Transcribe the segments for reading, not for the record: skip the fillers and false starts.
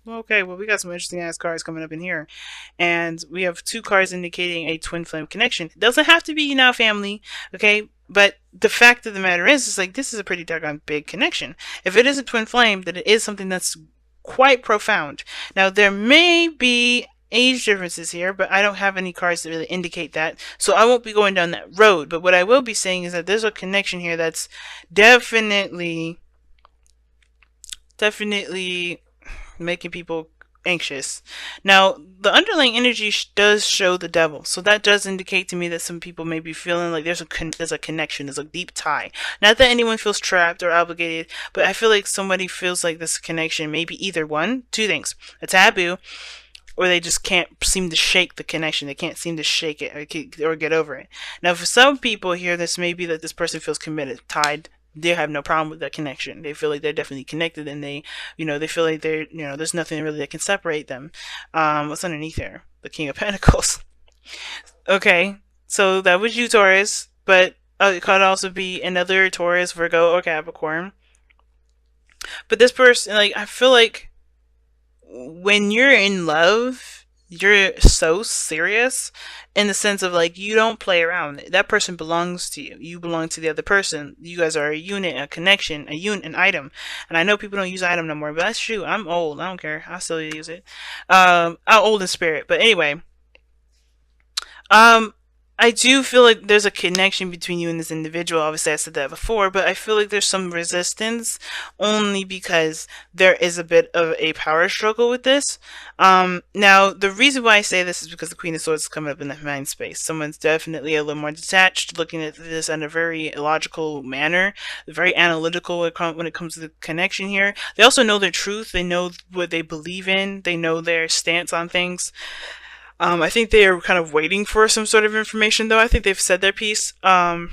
Okay, well, we got some interesting ass cards coming up in here. And we have two cards indicating a twin flame connection. It doesn't have to be now family, okay? But the fact of the matter is like, this is a pretty doggone big connection. If it isn't twin flame, then it is something that's quite profound. Now, there may be age differences here, but I don't have any cards that really indicate that. So I won't be going down that road. But what I will be saying is that there's a connection here that's definitely, definitely making people anxious. Now, the underlying energy does show the devil, so that does indicate to me that some people may be feeling like there's a connection, there's a deep tie. Not that anyone feels trapped or obligated, but I feel like somebody feels like this connection, maybe either one, two things: a taboo, or they just can't seem to shake the connection. They can't seem to shake it or get over it. Now, for some people here, this may be that this person feels committed, tied. They have no problem with that connection. They feel like they're definitely connected, and they feel like there's nothing really that can separate them. What's underneath there? The King of Pentacles. Okay, so that was you, Taurus, but it could also be another Taurus, Virgo, or Capricorn. But this person, like, I feel like when you're in love, you're so serious in the sense of like you don't play around. That person belongs to you. You belong to the other person. You guys are a unit, a connection, an item. And I know people don't use item no more, but that's true. I'm old. I don't care. I still use it. I'm old in spirit. But anyway, um, I do feel like there's a connection between you and this individual. Obviously, I said that before, but I feel like there's some resistance only because there is a bit of a power struggle with this. Now, the reason why I say this is because the Queen of Swords is coming up in the mind space. Someone's definitely a little more detached, looking at this in a very logical manner, very analytical when it comes to the connection here. They also know their truth. They know what they believe in. They know their stance on things. I think they are kind of waiting for some sort of information, though. I think they've said their piece. Because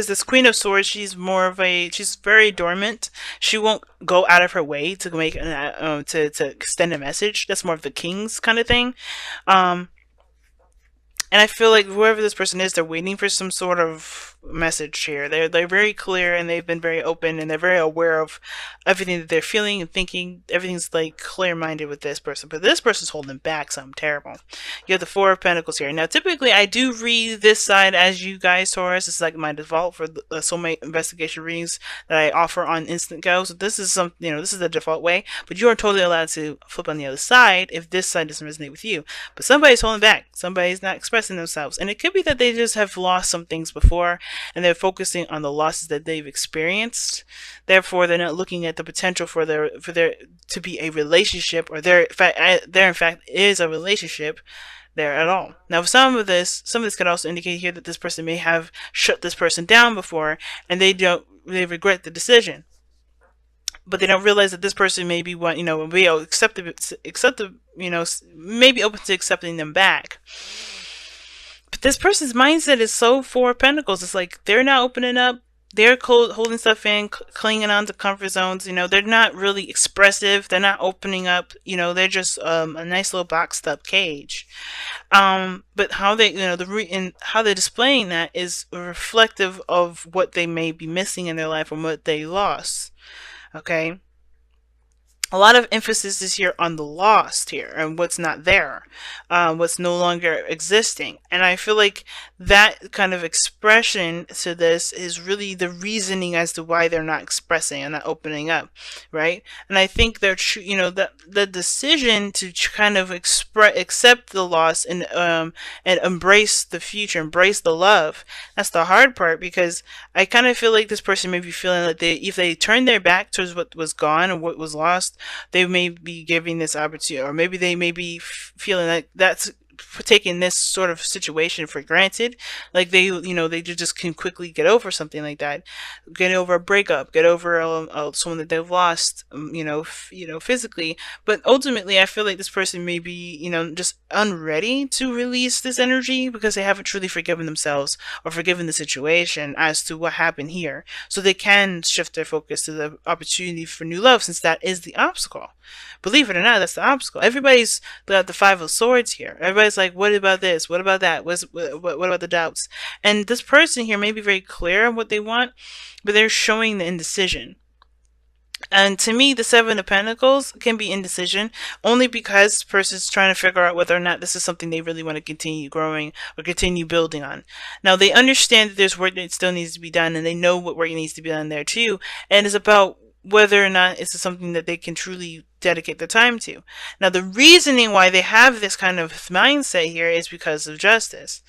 this Queen of Swords, she's very dormant. She won't go out of her way to make to extend a message. That's more of the King's kind of thing. Um, and I feel like whoever this person is, they're waiting for some sort of message here. They're very clear, and they've been very open, and they're very aware of everything that they're feeling and thinking. Everything's like clear minded with this person, but this person's holding back something terrible. You have the Four of Pentacles here. Now, typically, I do read this side as you guys, Taurus. It's like my default for the soulmate investigation readings that I offer on Instant Go. So this is this is the default way, but you are totally allowed to flip on the other side if this side doesn't resonate with you. But somebody's holding back. Somebody's not expressing themselves, and it could be that they just have lost some things before, and they're focusing on the losses that they've experienced. Therefore, they're not looking at the potential for there to be a relationship, or there in fact is a relationship there at all. Now, some of this could also indicate here that this person may have shut this person down before, and they regret the decision, but they don't realize that this person may be be accepted, maybe open to accepting them back. But this person's mindset is so Four of Pentacles. It's like they're not opening up. They're holding stuff in, clinging on to comfort zones. They're not really expressive. They're not opening up. They're just a nice little boxed up cage. But how they, and how they're displaying that is reflective of what they may be missing in their life and what they lost. Okay. A lot of emphasis is here on the lost here and what's not there, what's no longer existing. And I feel like that kind of expression to this is really the reasoning as to why they're not expressing and not opening up, right? And I think they're that the decision to kind of accept the loss and embrace the future, embrace the love. That's the hard part, because I kind of feel like this person may be feeling like if they turn their back towards what was gone or what was lost, they may be giving this opportunity, or maybe they may be feeling like that's taking this sort of situation for granted. Like they just can quickly get over something like that, get over a breakup, get over someone that they've lost, physically. But ultimately, I feel like this person may be, just unready to release this energy because they haven't truly forgiven themselves or forgiven the situation as to what happened here. So they can shift their focus to the opportunity for new love, since that is the obstacle. Believe it or not, that's the obstacle. Everybody's got the Five of Swords here. Everybody's like, what about this? What about that? What about the doubts? And this person here may be very clear on what they want, but they're showing the indecision. And to me, the Seven of Pentacles can be indecision only because the person's trying to figure out whether or not this is something they really want to continue growing or continue building on. Now, they understand that there's work that still needs to be done, and they know what work needs to be done there too. And it's about whether or not it's something that they can truly dedicate their time to. Now, the reasoning why they have this kind of mindset here is because of justice.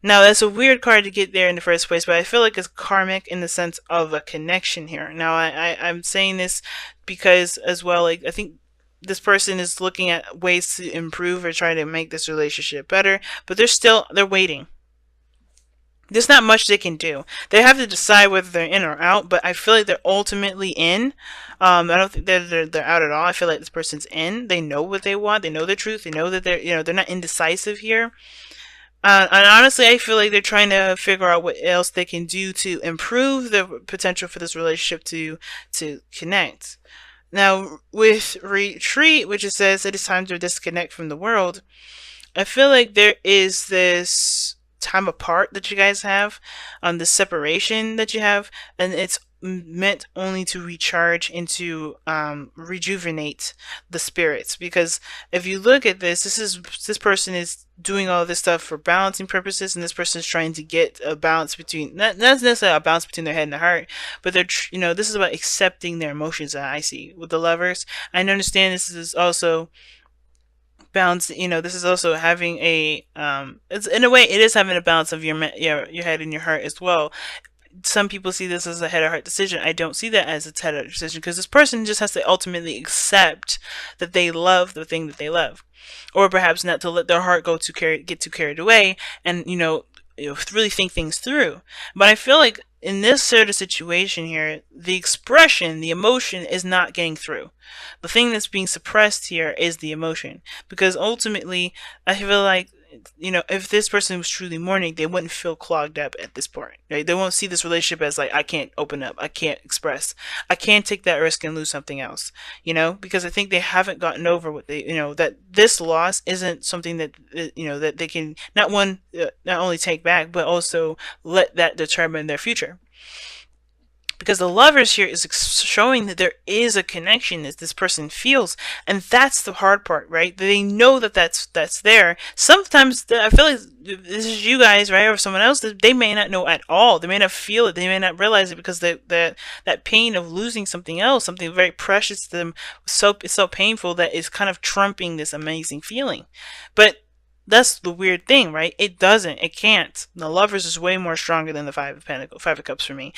Now, that's a weird card to get there in the first place, but I feel like it's karmic in the sense of a connection here. Now, I'm saying this because, as well, like, I think this person is looking at ways to improve or try to make this relationship better, but they're waiting. There's not much they can do. They have to decide whether they're in or out, but I feel like they're ultimately in. I don't think they're out at all. I feel like this person's in. They know what they want. They know the truth. They know that they're not indecisive here. And honestly, I feel like they're trying to figure out what else they can do to improve the potential for this relationship to connect. Now, with retreat, which it says it is time to disconnect from the world, I feel like there is this time apart that you guys have, the separation that you have, and it's meant only to recharge and to rejuvenate the spirits. Because if you look at this person is doing all this stuff for balancing purposes, and this person is trying to get a balance between not necessarily a balance between their head and their heart, but this is about accepting their emotions. That I see with the lovers. I understand this is also balance. This is also having a it's in a way it is having a balance of your head and your heart as well. Some people see this as a head or heart decision. I don't see that as a head or heart decision, because this person just has to ultimately accept that they love the thing that they love, or perhaps not to let their heart get too carried away, and really think things through. But I feel like in this sort of situation here, the expression, the emotion is not getting through. The thing that's being suppressed here is the emotion, because ultimately, I feel like if this person was truly mourning, they wouldn't feel clogged up at this point, right? They won't see this relationship as like, I can't open up, I can't express, I can't take that risk and lose something else, because I think they haven't gotten over what that this loss isn't something that, that they can not only take back, but also let that determine their future. Because the lovers here is showing that there is a connection that this person feels, and that's the hard part, right? They know that that's there. Sometimes I feel like this is you guys, right, or someone else, that they may not know at all. They may not feel it. They may not realize it, because that pain of losing something else, something very precious to them, it's so painful that it's kind of trumping this amazing feeling. But that's the weird thing, right? It doesn't. It can't. The lovers is way more stronger than the Five of Cups for me.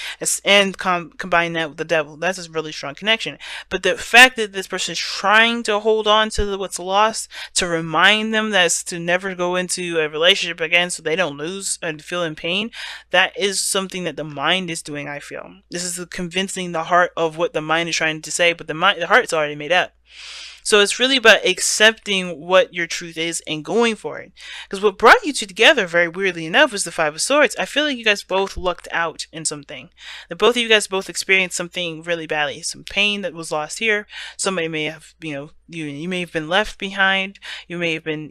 And combine that with the Devil, that's a really strong connection. But the fact that this person is trying to hold on to what's lost, to remind them that's to never go into a relationship again, so they don't lose and feel in pain, that is something that the mind is doing. I feel this is convincing the heart of what the mind is trying to say, but the heart's already made up. So it's really about accepting what your truth is and going for it. Because what brought you two together, very weirdly enough, was the Five of Swords. I feel like you guys both lucked out in something. That both of you guys both experienced something really badly. Some pain that was lost here. Somebody may have, you may have been left behind. You may have been,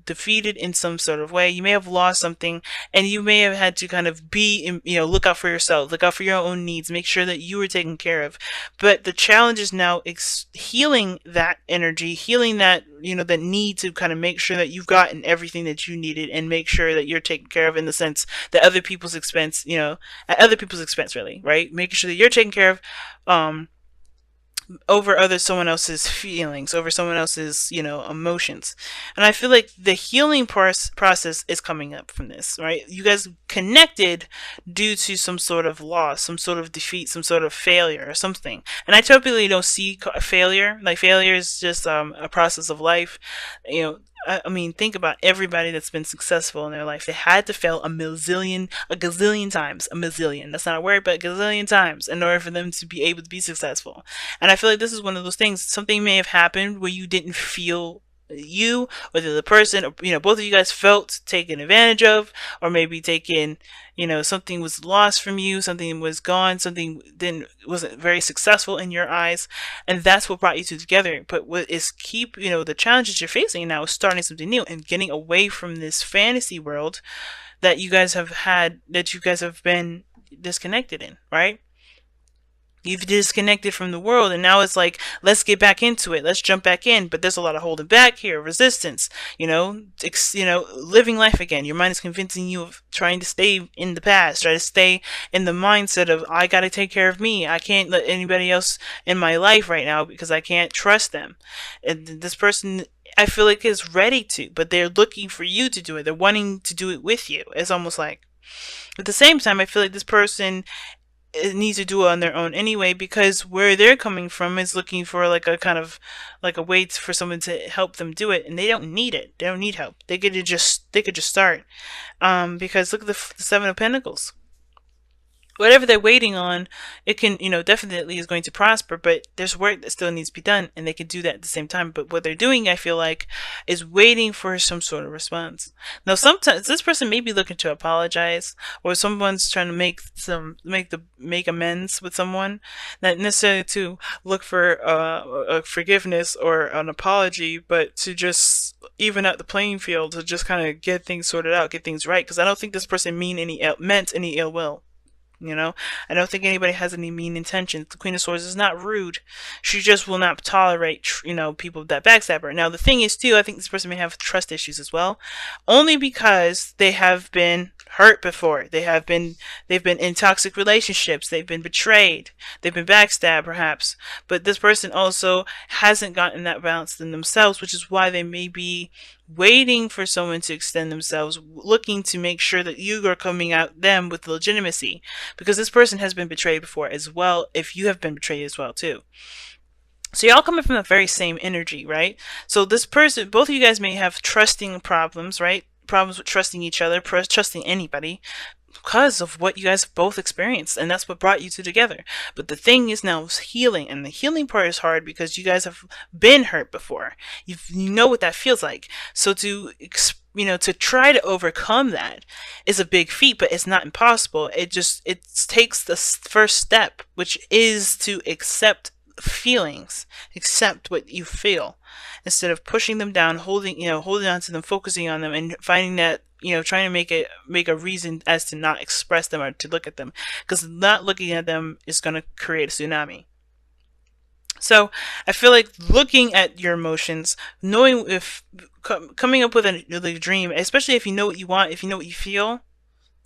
defeated in some sort of way. You may have lost something, and you may have had to kind of look out for yourself, look out for your own needs, make sure that you were taken care of. But the challenge is now healing that energy, healing that, that need to kind of make sure that you've gotten everything that you needed, and make sure that you're taken care of in the sense that other people's expense, at other people's expense, really, right? Making sure that you're taken care of, over someone else's feelings, over someone else's, emotions. And I feel like the healing process is coming up from this, right? You guys connected due to some sort of loss, some sort of defeat, some sort of failure or something. And I typically don't see failure. Like, failure is just a process of life. I mean, think about everybody that's been successful in their life. They had to fail a gazillion times. A million. That's not a word, but a gazillion times in order for them to be able to be successful. And I feel like this is one of those things. Something may have happened where you didn't feel, you or the other person, or both of you guys felt taken advantage of, or maybe taken, something was lost from you, something was gone, something wasn't very successful in your eyes, and that's what brought you two together. But what is the challenges you're facing now is starting something new and getting away from this fantasy world that you guys have been disconnected in, right? You've disconnected from the world, and now it's like, let's get back into it. Let's jump back in. But there's a lot of holding back here, resistance. Living life again. Your mind is convincing you of trying to stay in the past, try to stay in the mindset of I gotta take care of me. I can't let anybody else in my life right now because I can't trust them. And this person, I feel like, is ready to, but they're looking for you to do it. They're wanting to do it with you. It's almost like, at the same time, I feel like this person needs to do it on their own anyway, because where they're coming from is looking for like a kind of like a way for someone to help them do it, and they don't need it. They don't need help. They could just start. Because look at the Seven of Pentacles. Whatever they're waiting on, it can, definitely is going to prosper, but there's work that still needs to be done, and they can do that at the same time. But what they're doing, I feel like, is waiting for some sort of response. Now, sometimes this person may be looking to apologize, or someone's trying to make amends with someone, not necessarily to look for a forgiveness or an apology, but to just even out the playing field, to just kind of get things sorted out, get things right. Because I don't think this person meant any ill will. I don't think anybody has any mean intentions. The Queen of Swords is not rude. She just will not tolerate, people that backstab her. Now, the thing is, too, I think this person may have trust issues as well, only because they have been hurt before. They've been in toxic relationships. They've been betrayed. They've been backstabbed, perhaps. But this person also hasn't gotten that balance in themselves, which is why they may be waiting for someone to extend themselves, looking to make sure that you are coming at them with legitimacy, because this person has been betrayed before as well, if you have been betrayed as well too. So y'all coming from the very same energy, right? So this person, both of you guys may have trusting problems, right? Problems with trusting each other, trusting anybody, because of what you guys have both experienced, and that's what brought you two together. But the thing is now healing, and the healing part is hard because you guys have been hurt before. You know what that feels like. So to try to overcome that is a big feat, but it's not impossible. It takes the first step, which is to accept feelings, accept what you feel, instead of pushing them down, holding on to them, focusing on them, and finding that, trying to make a reason as to not express them or to look at them, because not looking at them is going to create a tsunami. So I feel like looking at your emotions, knowing if coming up with a dream, especially if you know what you want, if you know what you feel,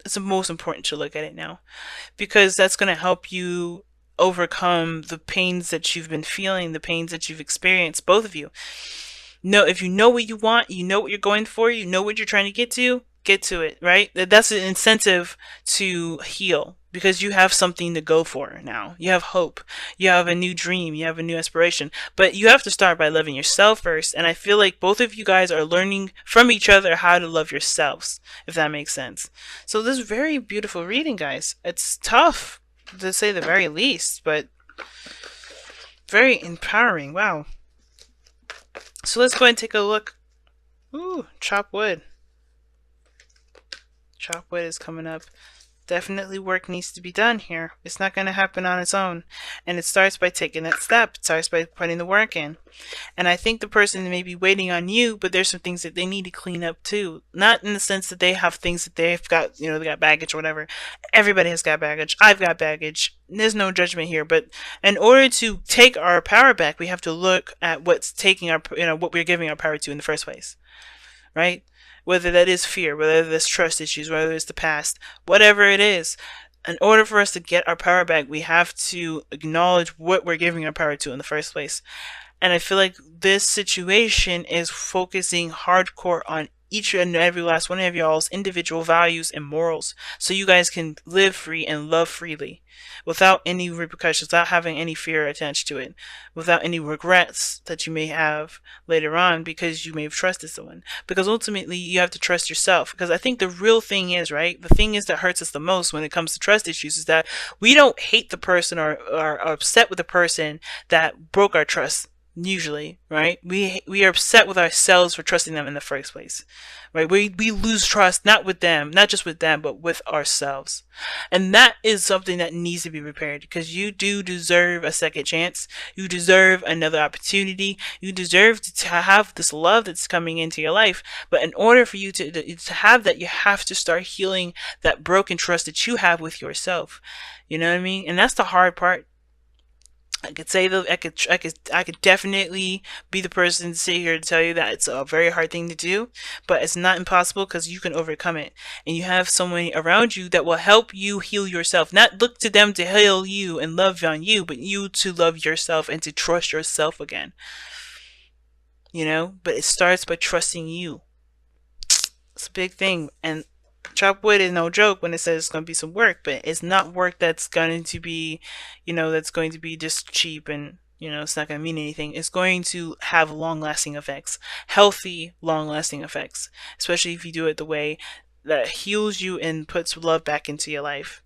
it's the most important to look at it now, because that's going to help you overcome the pains that you've been feeling, the pains that you've experienced, both of you. If you know what you want, you know what you're going for, you know what you're trying to get to it, right? That's an incentive to heal, because you have something to go for now. You have hope. You have a new dream. You have a new aspiration. But you have to start by loving yourself first. And I feel like both of you guys are learning from each other how to love yourselves, if that makes sense. So this is very beautiful reading, guys. It's tough, to say the very least, but very empowering. Wow. So let's go ahead and take a look. Ooh, chop wood. Chop wood is coming up. Definitely work needs to be done here. It's not going to happen on its own. And it starts by taking that step. It starts by putting the work in. And I think the person may be waiting on you, but there's some things that they need to clean up too. Not in the sense that they have things that they've got, they got baggage or whatever. Everybody has got baggage. I've got baggage. There's no judgment here. But in order to take our power back, we have to look at what's taking our, what we're giving our power to in the first place. Right? Whether that is fear, whether that's trust issues, whether it's the past, whatever it is, in order for us to get our power back, we have to acknowledge what we're giving our power to in the first place. And I feel like this situation is focusing hardcore on each and every last one of y'all's individual values and morals, so you guys can live free and love freely without any repercussions, without having any fear attached to it, without any regrets that you may have later on because you may have trusted someone. Because ultimately you have to trust yourself, because I think the real thing is, right, the thing is that hurts us the most when it comes to trust issues is that we don't hate the person or are upset with the person that broke our trust. Usually, right? We are upset with ourselves for trusting them in the first place, right? We lose trust, not just with them, but with ourselves. And that is something that needs to be repaired, because you do deserve a second chance. You deserve another opportunity. You deserve to have this love that's coming into your life. But in order for you to have that, you have to start healing that broken trust that you have with yourself. You know what I mean? And that's the hard part. I could say that I could definitely be the person to sit here to tell you that it's a very hard thing to do, but it's not impossible because you can overcome it, and you have someone around you that will help you heal yourself. Not look to them to heal you and love on you, but you to love yourself and to trust yourself again. You know, but it starts by trusting you. It's a big thing, and chop wood is no joke when it says it's going to be some work, but it's not work that's going to be, that's going to be just cheap and, it's not going to mean anything. It's going to have long lasting effects, healthy, long lasting effects, especially if you do it the way that heals you and puts love back into your life.